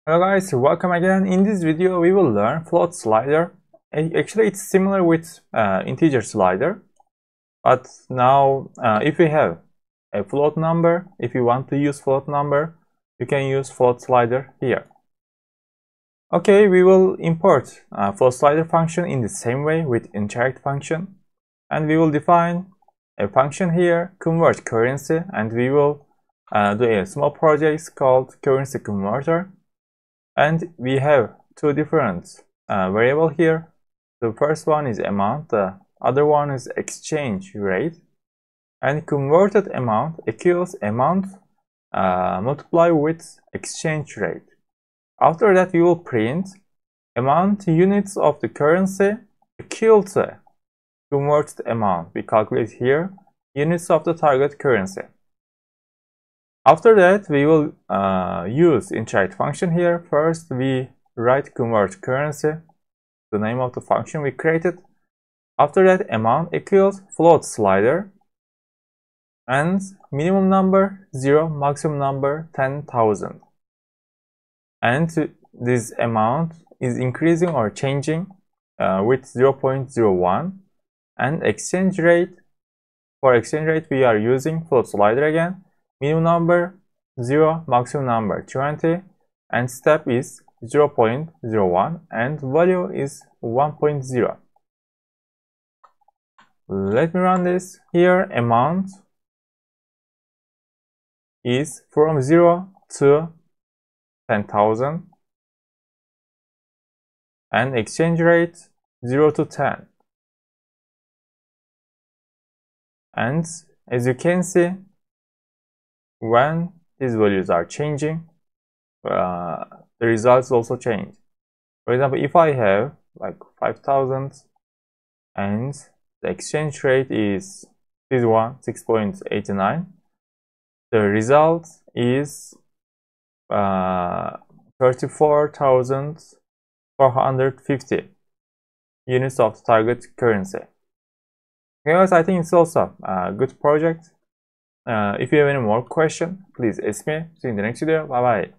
Hello guys, welcome again. In this video we will learn float slider. Actually it's similar with integer slider, but now if we have a float number, if you want to use float number, you can use float slider here. Okay, we will import float slider function in the same way with interact function, and we will define a function here, convert currency, and we will do a small project called currency converter. And we have two different variables here. The first one is amount, the other one is exchange rate. And converted amount equals amount multiplied with exchange rate. After that, we will print amount units of the currency equal to converted amount. We calculate here units of the target currency. After that, we will use interact function here. First, we write convert currency, the name of the function we created. After that, amount equals float slider, and minimum number 0, maximum number 10,000. And this amount is increasing or changing with 0.01. And exchange rate, for exchange rate we are using float slider again. Minimum number 0, maximum number 20, and step is 0.01 and value is 1.0. Let me run this. Here amount is from 0 to 10,000 and exchange rate 0 to 10. And as you can see, when these values are changing, the results also change. For example, if I have like 5,000 and the exchange rate is this one 6.89, the result is 34,450 units of the target currency. Okay, guys, I think it's also a good project. If you have any more questions, please ask me. See you in the next video. Bye bye.